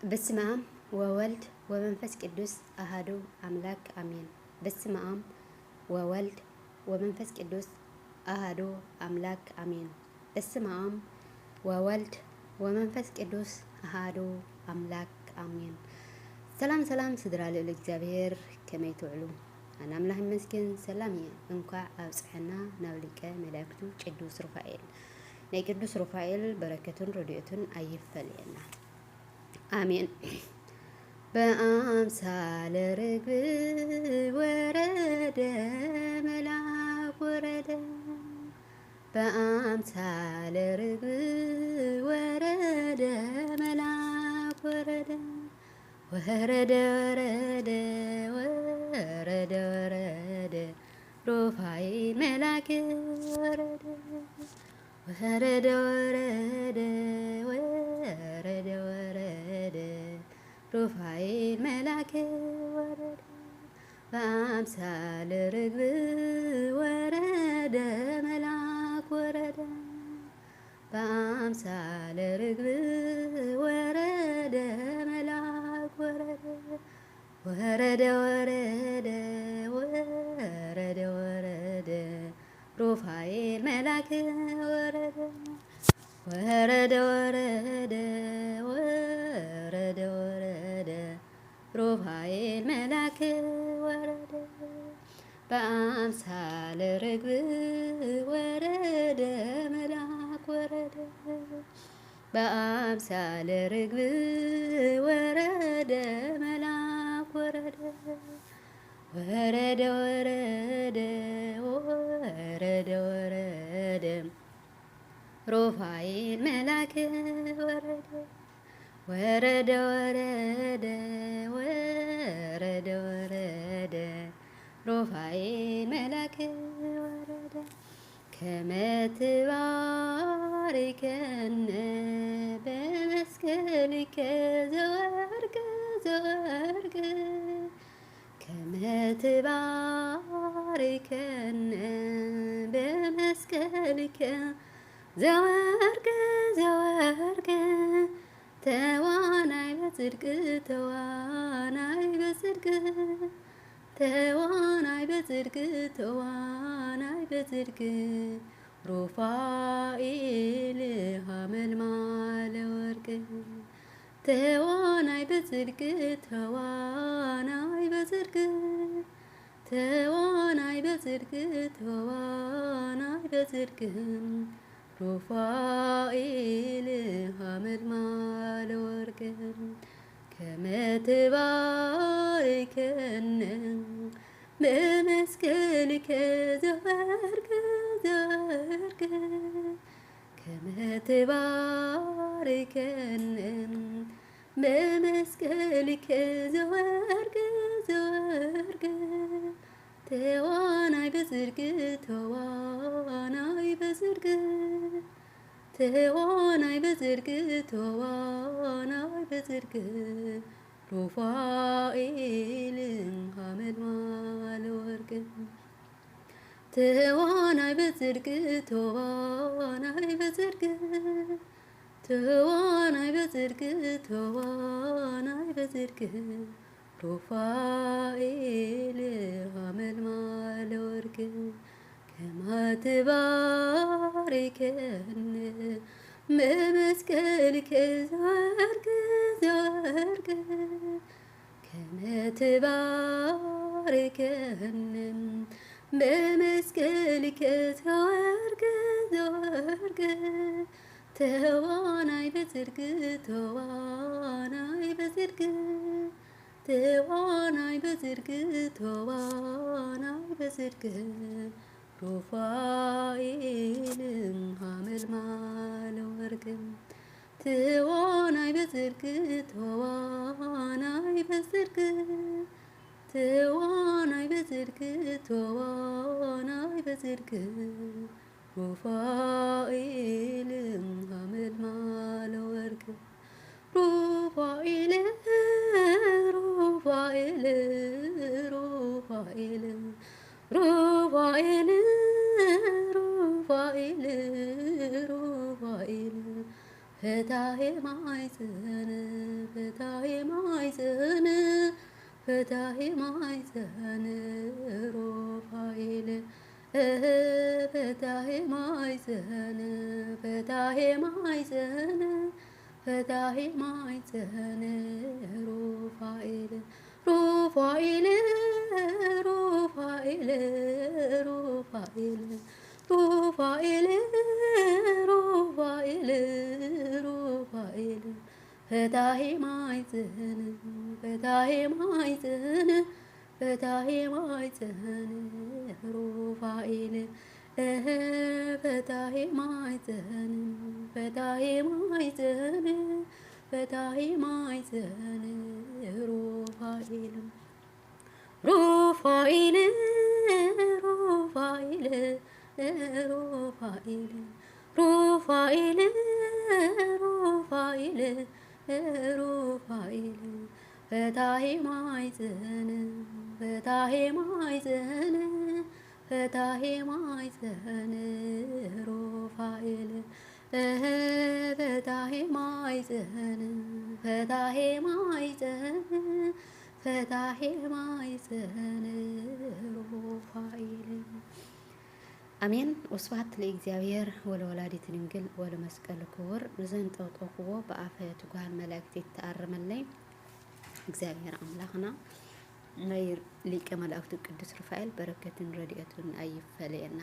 በስመ አብ ወወልድ ወመንፈስ ቅዱስ አሐዱ አምላክ አሜን። በስመ አብ ወወልድ ወመንፈስ ቅዱስ አሐዱ አምላክ አሜን። በስመ አብ ወወልድ ወመንፈስ ቅዱስ አሐዱ አምላክ አሜን። ሰላም ሰላም ስድራ ልዑል እግዚአብሔር ከመይ ትውዕሉ? ኣነ ኣምላኽ ይመስገን ሰላም እየ። እንኳዕ ኣብፅሐና ናብ ሊቀ መላእክቱ ቅዱስ ሩፋኤል። ናይ ቅዱስ ሩፋኤል በረከቱን ረድኤቱን ኣይፈልየና አሜን። በአምሳለ ርግብ ወረደ መልአክ ወረደ፣ በአምሳለ ርግብ ወረደ መልአክ ወረደ፣ ወረደ ወረደ ወረደ ወረደ ሩፋኤል መልአክ ወረደ፣ ወረደ ወረደ ወረደ ወረደ ሩፋኤል መልአክ ወረደ፣ በአምሳለ ርግብ ወረደ መልአክ ወረደ፣ በአምሳለ ርግብ ወረደ መልአክ ወረደ፣ ወረደ ወረደ ወረደ ወረደ ሩፋኤል መልአክ ወረደ፣ ወረደ ወረደ ወረደ ወረደ ሩፋኤል መልአክ ወረደ፣ በአምሳለ ርግብ ወረደ መልአክ ወረደ፣ በአምሳለ ርግብ ወረደ መልአክ ወረደ፣ ወረደ ወረደ ወረደ ወረደ ሩፋኤል መልአክ ወረደ፣ ወረደ ወረደ ወረደ ወረደ ሩፋኤል መልአክ ወረደ፣ ከመ ትባርከነ በመስቀልከ ዘወርቅ ዘወርቅ፣ ከመ ትባርከነ በመስቀልከ ዘወርቅ ዘወርቅ፣ ተዋናይ በጽድቅ ተዋናይ በጽድቅ፣ ተዋናይ በጽድቅ ተዋናይ በጽድቅ፣ ሩፋኤል ሐመልማለ ወርቅ፣ ተዋናይ በጽድቅ ተዋናይ በጽድቅ፣ ተዋናይ በጽድቅ ተዋናይ በጽድቅ፣ ሩፋኤል ሐመልማለ ወርቅ፣ ከመ ትባርከነ በመስቀልከ ዘወርቅ ዘወርቅ፣ ከመ ትባርከነ በመስቀልከ ዘወርቅ ዘወርቅ፣ ተዋናይ በጽድቅ ተዋናይ በጽድቅ፣ ተዋናይ በጽድቅ ተዋናይ በጽድቅ፣ ሩፋኤል ሐመልማለ ወርቅ፣ ተዋናይ በጽድቅ ተዋናይ በጽድቅ፣ ተዋናይ በጽድቅ ተዋናይ በጽድቅ፣ ሩፋኤል ሐመልማለ ወርቅ፣ ከመ ትባርከነ በመስቀልከ ዘወርቅ ዘወርቅ፣ ከመ ትባርከነ በመስቀልከ ዘወርቅ ዘወርቅ፣ ተዋናይ በጽድቅ ተዋናይ በጽድቅ፣ ተዋናይ በጽድቅ ተዋናይ በጽድቅ፣ ሩፋኤል ሐመልማለ ወርቅ፣ ተዋናይ በጽድቅ ተዋናይ በጽድቅ፣ ተዋናይ በጽድቅ ተዋናይ በጽድቅ፣ ሩፋኤል ሐመልማለ ወርቅ፣ ሩፋኤል ሩፋኤል ሩፋኤል ሩፋኤል ሩፋኤል ሩፋኤል ፈታሄ ማይፀን ፈታሄ ፈታሄ ማይዘን ሩፋኤል ፈታሄ ማይዘን ፈታሄ ማይዘን ፈታሄ ማይዘን ሩፋኤል ሩፋኤል ሩፋኤል ሩፋኤል ሩፋኤል ሩፋኤል ሩፋኤል ፈታሄ ማይዘን ፈታሄ ማይዘን ፈታሄ ማይዘን ሩፋኤል ፈታሄ ማይዘን ፈታሄ ማይዘን ፈታሄ ማይዘን ሩፋኤል ሩፋኤል ሩፋኤል ሩፋኤል ሩፋኤል ሩፋኤል ሩፋኤል ፈታሄ ማይዘን ፈታሄ ማይዘን ፈታሄ ማይዘን ሩፋኤል ፈታሄ ማይዘን ፈታሄ ማይዘን ፈታሄ ማይዘን ሩፋኤል አሜን። ወስብሐት ለእግዚአብሔር ወለወላዲቱ ድንግል ወለመስቀሉ ክቡር ዘንጠውጠውክዎ በአፈ ትጉሃን መላእክት ይተአረመለይ እግዚአብሔር አምላኽና ናይ ሊቀ መላእክቱ ቅዱስ ሩፋኤል በረከትን ረድኤቱን አይፈለየና።